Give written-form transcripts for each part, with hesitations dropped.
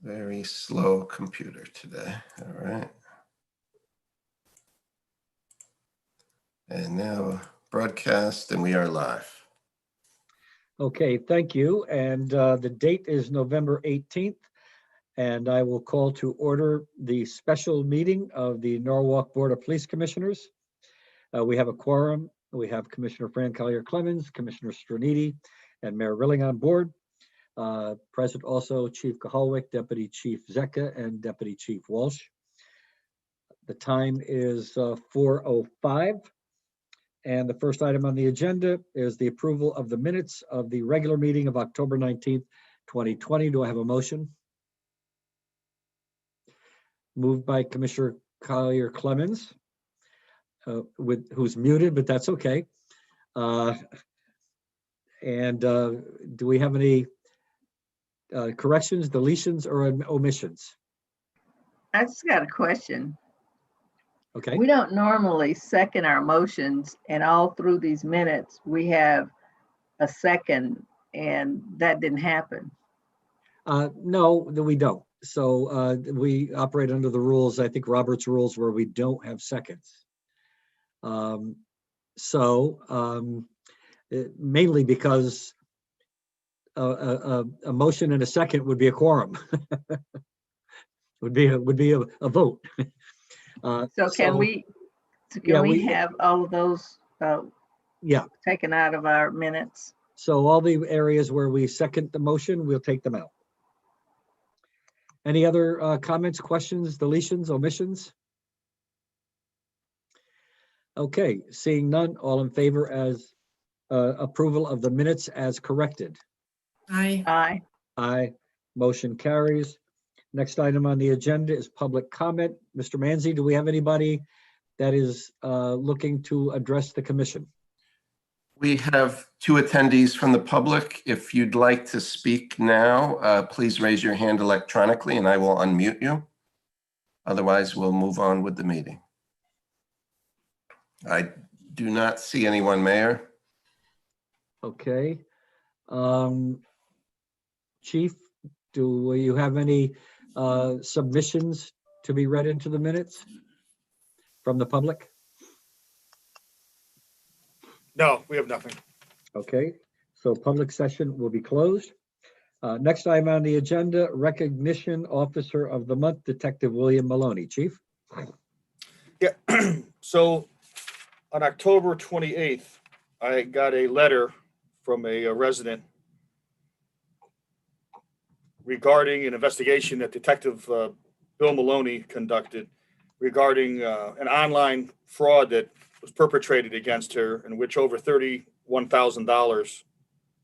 Very slow computer today. All right. And now broadcast, and we are live. Okay, thank you. And the date is November 18th. And I will call to order the special meeting of the Norwalk Board of Police Commissioners. We have a quorum. We have Commissioner Fran Collier-Clemens, Commissioner Straniti, and Mayor Rilling on board. Present also Chief Kaholwick, Deputy Chief Zecca, and Deputy Chief Walsh. The time is 4:05. And the first item on the agenda is the approval of the minutes of the regular meeting of October 19th, 2020. Do I have a motion? Moved by Commissioner Collier-Clemens, who's muted, but that's okay. And do we have any corrections, deletions, or omissions? I just got a question. Okay. We don't normally second our motions, and all through these minutes, we have a second, and that didn't happen. No, we don't. So we operate under the rules, I think Robert's rules, where we don't have seconds. Mainly because a motion and a second would be a quorum. would be a vote. So can we have all of those taken out of our minutes? So all the areas where we second the motion, we'll take them out. Any other comments, questions, deletions, omissions? Okay, seeing none, all in favor as approval of the minutes as corrected? Aye. Aye. Aye. Motion carries. Next item on the agenda is public comment. Mr. Manzi, do we have anybody that is looking to address the commission? We have two attendees from the public. If you'd like to speak now, please raise your hand electronically and I will unmute you. Otherwise, we'll move on with the meeting. I do not see anyone, Mayor. Okay. Chief, do you have any submissions to be read into the minutes from the public? No, we have nothing. Okay, so public session will be closed. Next item on the agenda, recognition officer of the month, Detective William Maloney. Chief? Yeah, so on October 28th, I got a letter from a resident regarding an investigation that Detective Bill Maloney conducted regarding an online fraud that was perpetrated against her, in which over $31,000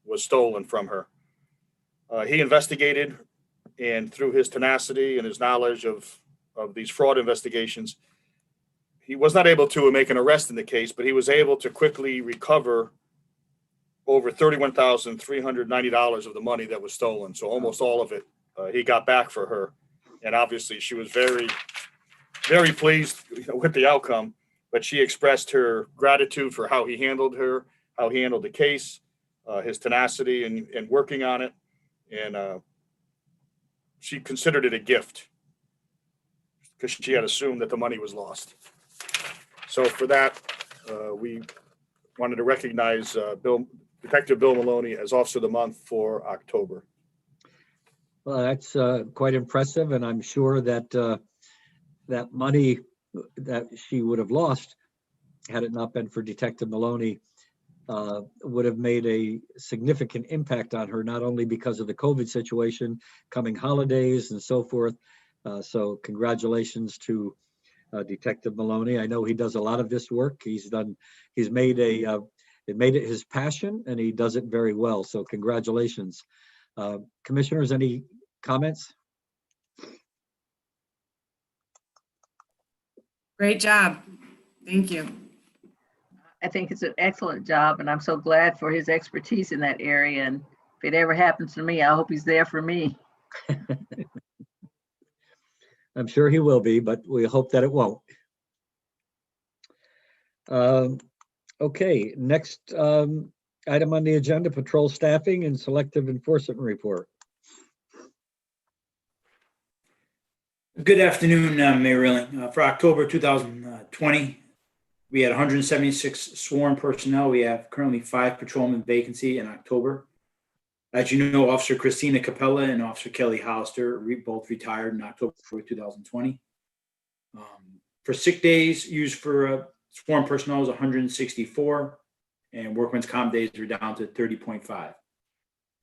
was stolen from her. He investigated, and through his tenacity and his knowledge of these fraud investigations, he was not able to make an arrest in the case, but he was able to quickly recover over $31,390 of the money that was stolen. So almost all of it he got back for her. And obviously she was very, very pleased with the outcome, but she expressed her gratitude for how he handled her, how he handled the case, his tenacity and working on it. And she considered it a gift because she had assumed that the money was lost. So for that, we wanted to recognize Detective Bill Maloney as Officer of the Month for October. Well, that's quite impressive, and I'm sure that that money that she would have lost, had it not been for Detective Maloney, would have made a significant impact on her, not only because of the COVID situation, coming holidays and so forth. So congratulations to Detective Maloney. I know he does a lot of this work. He's made it his passion, and he does it very well. So congratulations. Commissioners, any comments? Great job. Thank you. I think it's an excellent job, and I'm so glad for his expertise in that area. And if it ever happens to me, I hope he's there for me. I'm sure he will be, but we hope that it won't. Okay, next item on the agenda, patrol staffing and selective enforcement report. Good afternoon, Mayor Rilling. For October 2020, we had 176 sworn personnel. We have currently 5 patrolmen vacancy in October. As you know, Officer Christina Capella and Officer Kelly Hollister both retired in October 2020. For sick days used for sworn personnel is 164, and workman's comp days are down to 30.5,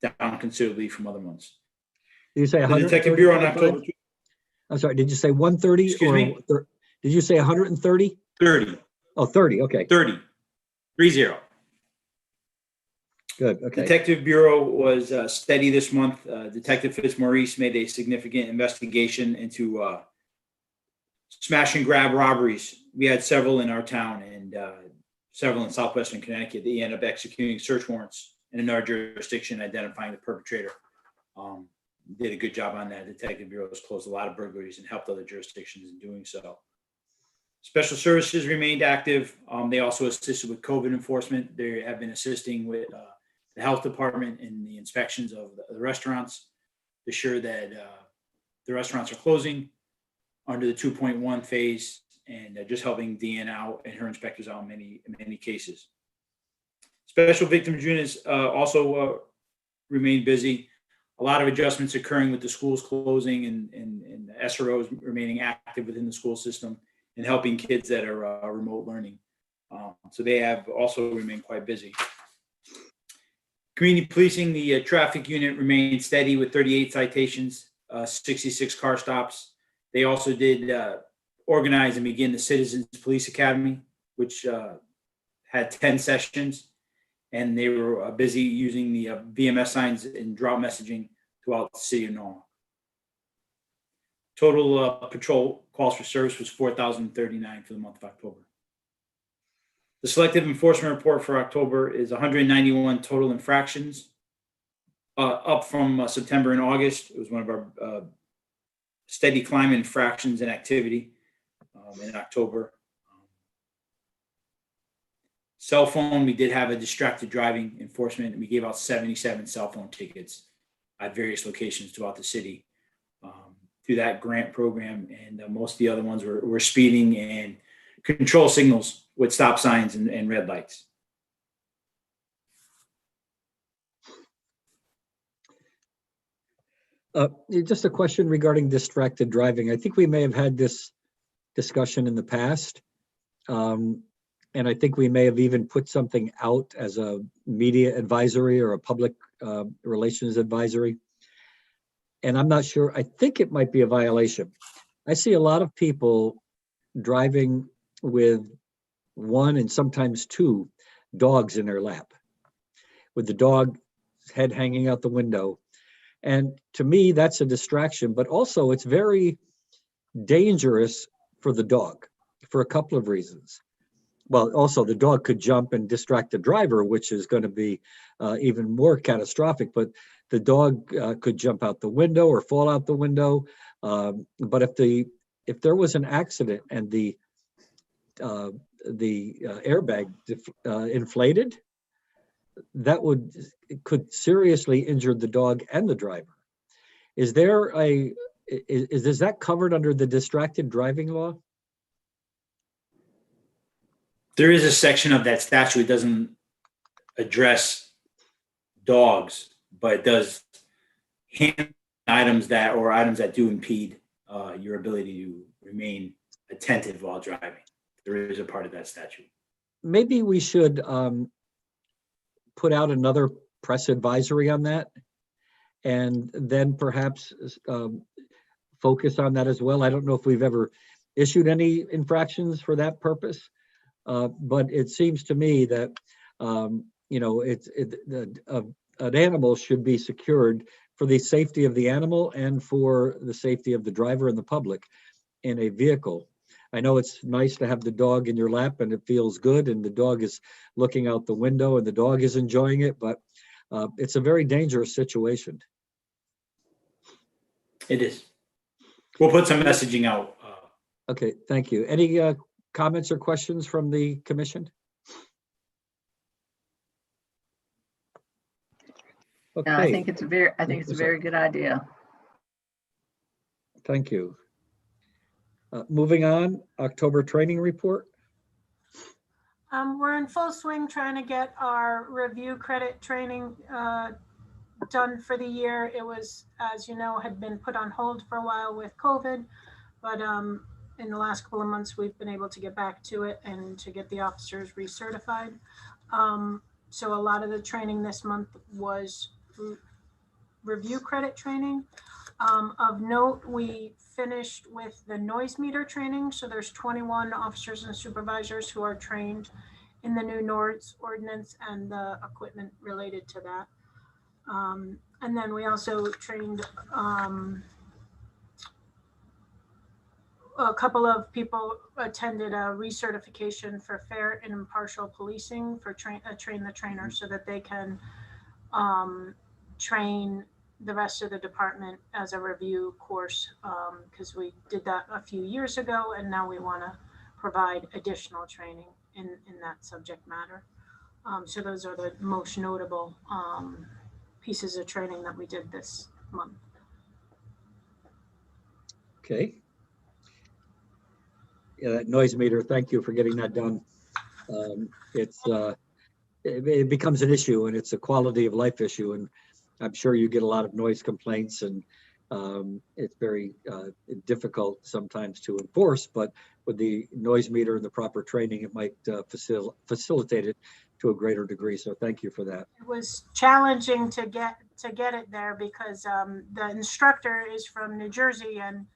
down considerably from other months. Did you say The Detective Bureau on 130? October I'm sorry, did you say 130? Excuse or me? Did you say 130? 30, Oh, 30, okay, 30. good, okay. Detective Bureau was steady this month. Detective Fitzmaurice made a significant investigation into smash and grab robberies. We had several in our town and several in southwestern Connecticut. They ended up executing search warrants in our jurisdiction, identifying the perpetrator. Did a good job on that. Detective Bureau has closed a lot of burglaries and helped other jurisdictions in doing so. Special services remained active. They also assisted with COVID enforcement. They have been assisting with the health department in the inspections of the restaurants to ensure that the restaurants are closing under the 2.1 phase, and just helping Deanne out and her inspectors out in many cases. Special victims units also remain busy. A lot of adjustments occurring with the schools closing and the SROs remaining active within the school system and helping kids that are remote learning. So they have also remained quite busy. Community policing, the traffic unit remained steady with 38 citations, 66 car stops. They also did organize and begin the Citizens Police Academy, which had 10 sessions, and they were busy using the VMS signs and drought messaging throughout the city of Norwalk. Total patrol calls for service was 4,039 for the month of October. The selective enforcement report for October is 191 total infractions, up from September and August. It was one of our steady climb in infractions and activity in October. Cell phone, we did have a distracted driving enforcement, and we gave out 77 cell phone tickets at various locations throughout the city through that grant program. And most of the other ones were speeding and control signals with stop signs and red lights. Just a question regarding distracted driving. I think we may have had this discussion in the past. And I think we may have even put something out as a media advisory or a public relations advisory. And I'm not sure, I think it might be a violation. I see a lot of people driving with 1 and sometimes 2 dogs in their lap, with the dog's head hanging out the window. And to me, that's a distraction, but also it's very dangerous for the dog for a couple of reasons. Well, also the dog could jump and distract the driver, which is going to be even more catastrophic, but the dog could jump out the window or fall out the window. But if there was an accident and the airbag inflated, that could seriously injure the dog and the driver. Is that covered under the distracted driving law? There is a section of that statute that doesn't address dogs, but it does handle items that do impede your ability to remain attentive while driving. There is a part of that statute. Maybe we should put out another press advisory on that, and then perhaps focus on that as well. I don't know if we've ever issued any infractions for that purpose. But it seems to me that, an animal should be secured for the safety of the animal and for the safety of the driver and the public in a vehicle. I know it's nice to have the dog in your lap and it feels good and the dog is looking out the window and the dog is enjoying it, but it's a very dangerous situation. It is. We'll put some messaging out. Okay, thank you. Any comments or questions from the commission? No, I Okay, think it's a very good idea. thank you. Moving on, October training report. We're in full swing trying to get our review credit training done for the year. It was, as you know, had been put on hold for a while with COVID, but in the last couple of months, we've been able to get back to it and to get the officers recertified. So a lot of the training this month was review credit training. Of note, we finished with the noise meter training. So there's 21 officers and supervisors who are trained in the new noise ordinance and the equipment related to that. And then we also trained a couple of people attended a recertification for fair and impartial policing for train the trainer so that they can train the rest of the department as a review course, because we did that a few years ago and now we want to provide additional training in that subject matter. So those are the most notable pieces of training that we did this month. Okay. Yeah, that noise meter, thank you for getting that done. It becomes an issue and it's a quality of life issue. And I'm sure you get a lot of noise complaints and it's very difficult sometimes to enforce, but with the noise meter and the proper training, it might facilitate it to a greater degree. So thank you for that. It was challenging to get it there because the instructor is from New Jersey and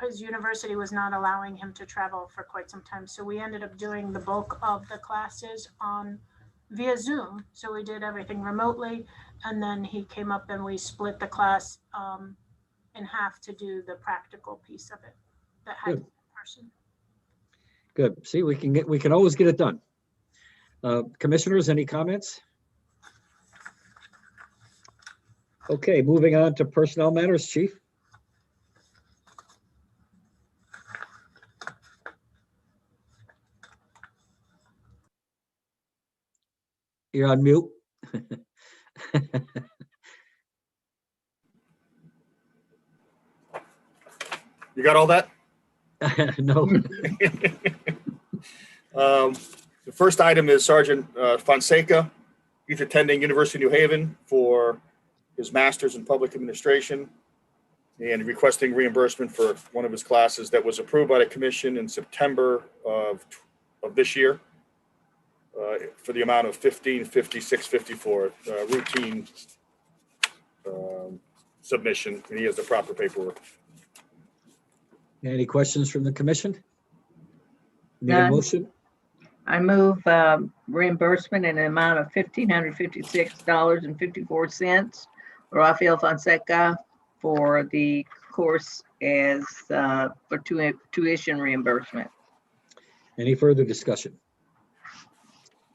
his university was not allowing him to travel for quite some time. So we ended up doing the bulk of the classes via Zoom. So we did everything remotely, and then he came up and we split the class in half to do the practical piece of it that had in person. Good. See, we can always get it done. Commissioners, any comments? Okay, moving on to personnel matters, Chief. You're on mute. You got all that? No. The first item is Sergeant Fonseca. He's attending University of New Haven for his master's in public administration and requesting reimbursement for one of his classes that was approved by the commission in September of this year for the amount of $15,56.54, routine submission, and he has the proper paperwork. Any questions from the commission? Need a None. motion? I move reimbursement in an amount of $1,556.54 Rafael Fonseca for the course as for tuition reimbursement. Any further discussion?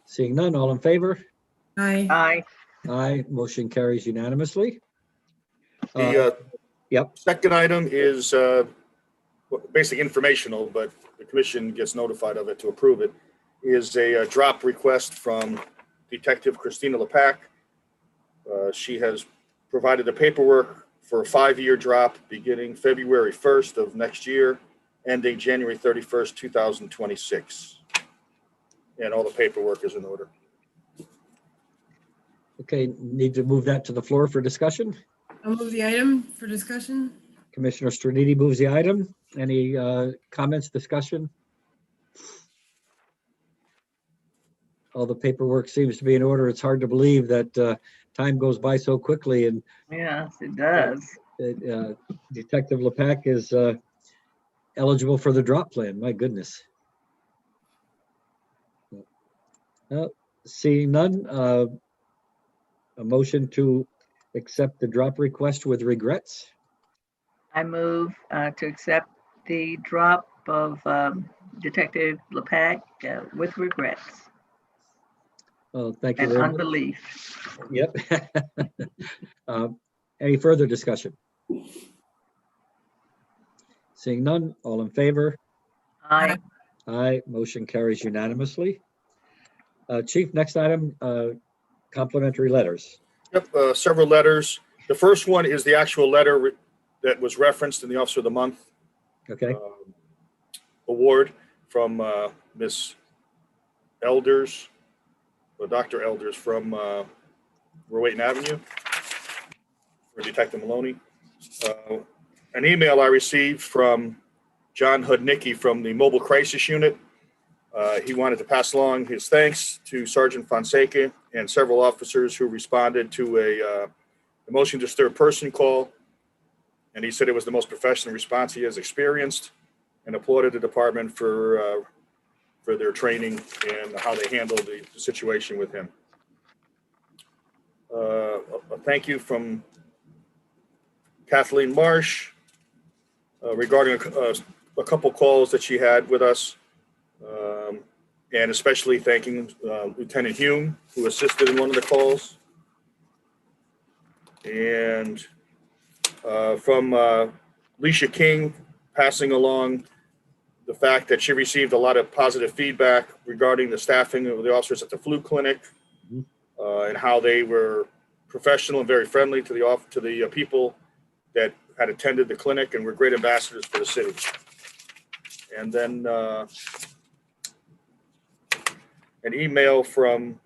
Seeing none, all in favor? Aye. Aye. Aye, motion carries unanimously. The Yep. second item is basically informational, but the commission gets notified of it to approve it, is a drop request from Detective Christina Lepak. She has provided the paperwork for a 5-year drop beginning February 1st of next year, ending January 31st, 2026. And all the paperwork is in order. Okay, need to move that to the floor for discussion. I'll move the item for discussion. Commissioner Stradini moves the item. Any comments, discussion? All the paperwork seems to be in order. It's hard to believe that time goes by so quickly, and Yes, it does. Detective Lepak is eligible for the drop plan. My goodness. Seeing none, a motion to accept the drop request with regrets. I move to accept the drop of Detective Lepak with regrets Oh, thank you and very much. unbelief. Yep. Any further discussion? Seeing none, all in favor? Aye. Aye, motion carries unanimously. Chief, next item, complimentary letters. Yep, several letters. The first one is the actual letter that was referenced in the Officer of the Month Okay, award from Miss Elders, or Dr. Elders from Rowayton Avenue for Detective Maloney. An email I received from John Hudnicki from the Mobile Crisis Unit. He wanted to pass along his thanks to Sergeant Fonseca and several officers who responded to a motion to disturb person call. And he said it was the most professional response he has experienced, and applauded the department for their training and how they handled the situation with him. A thank you from Kathleen Marsh regarding a couple calls that she had with us, and especially thanking Lieutenant Hume, who assisted in one of the calls. And from Leisha King, passing along the fact that she received a lot of positive feedback regarding the staffing of the officers at the flu clinic, and how they were professional and very friendly to the people that had attended the clinic and were great ambassadors for the city. And then an email from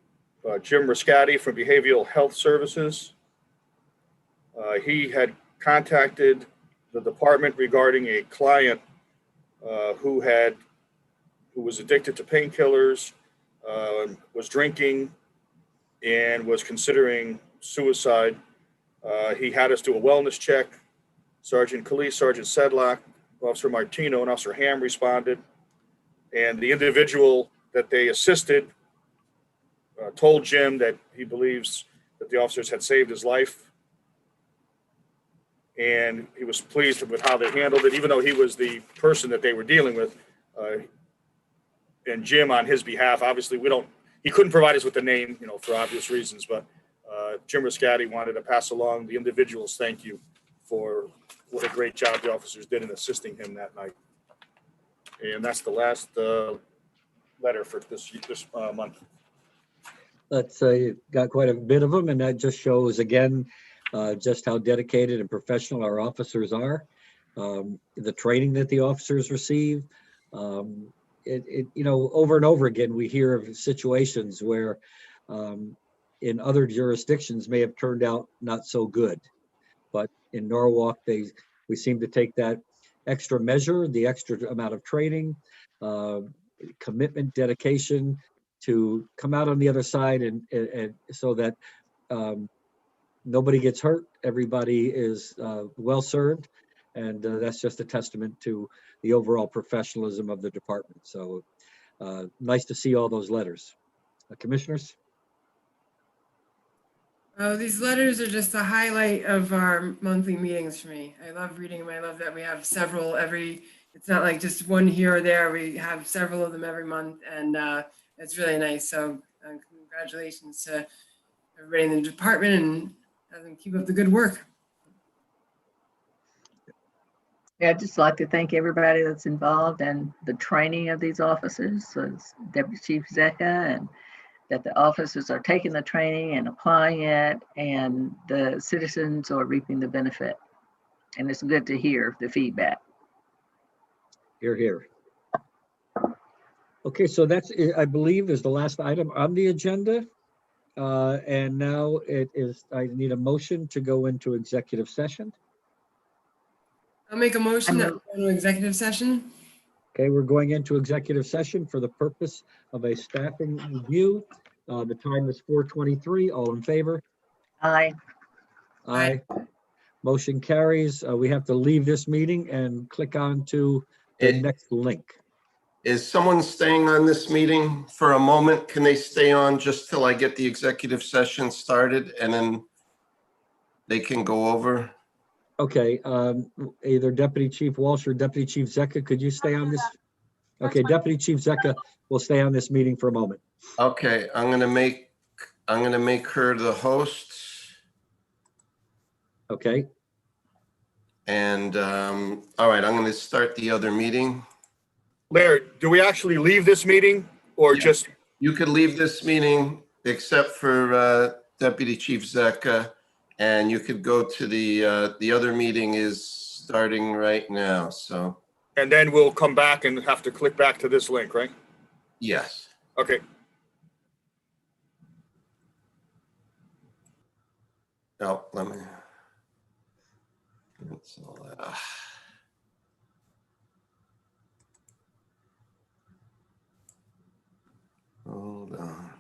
Jim Riscati from Behavioral Health Services. He had contacted the department regarding a client who was addicted to painkillers, was drinking, and was considering suicide. He had us do a wellness check. Sergeant Calise, Sergeant Sedlock, Officer Martino, and Officer Ham responded. And the individual that they assisted told Jim that he believes that the officers had saved his life. And he was pleased with how they handled it, even though he was the person that they were dealing with. And Jim, on his behalf, obviously he couldn't provide us with the name, for obvious reasons, but Jim Riscati wanted to pass along the individual's thank you for what a great job the officers did in assisting him that night. And that's the last letter for this month. let's say got quite a bit of them, and that just shows again just how dedicated and professional our officers are. The training that the officers receive. Over and over again, we hear of situations where in other jurisdictions may have turned out not so good. But in Norwalk, we seem to take that extra measure, the extra amount of training, commitment, dedication to come out on the other side and so that nobody gets hurt, everybody is well served. And that's just a testament to the overall professionalism of the department. So nice to see all those letters. Commissioners? Oh, these letters are just the highlight of our monthly meetings for me. I love reading them. I love that we have several it's not like just one here or there. We have several of them every month, and it's really nice. So congratulations to everybody in the department, and keep up the good work. Yeah, I'd just like to thank everybody that's involved in the training of these officers. So it's Deputy Chief Zecca, and that the officers are taking the training and applying it, and the citizens are reaping the benefit. And it's good to hear the feedback. Hear, hear. Okay, so that's, I believe, is the last item on the agenda. And now I need a motion to go into executive session. I'll make a motion that we go to executive session. Okay, we're going into executive session for the purpose of a staffing review. The time is 4:23. All in favor? Aye. Aye. Motion carries. We have to leave this meeting and click on to the next link. Is someone staying on this meeting for a moment? Can they stay on just till I get the executive session started and then they can go over? Okay, either Deputy Chief Walsh or Deputy Chief Zecca, could you stay on this? Okay, Deputy Chief Zecca will stay on this meeting for a moment. Okay, I'm gonna make her the host. Okay, And all right, I'm gonna start the other meeting. Larry, do we actually leave this meeting or Yeah. just? You could leave this meeting except for Deputy Chief Zecca, and you could go to the other meeting is starting right now. So And then we'll come back and have to click back to this link, right? Yes. Okay. Oh, let me. Cancel that. Hold on.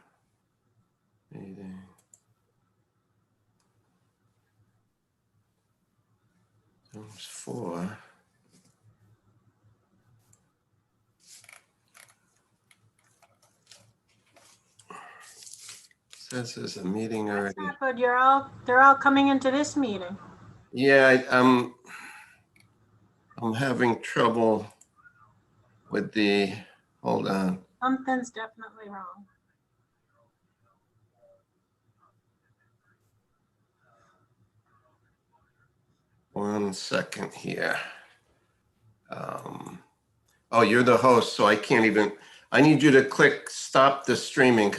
Meeting. Times 4. Says there's a meeting That's already. not good. They're all coming into this meeting. Yeah, I'm having trouble with the, hold on. Something's definitely wrong. One second here. Oh, you're the host, so I can't even, I need you to click stop the streaming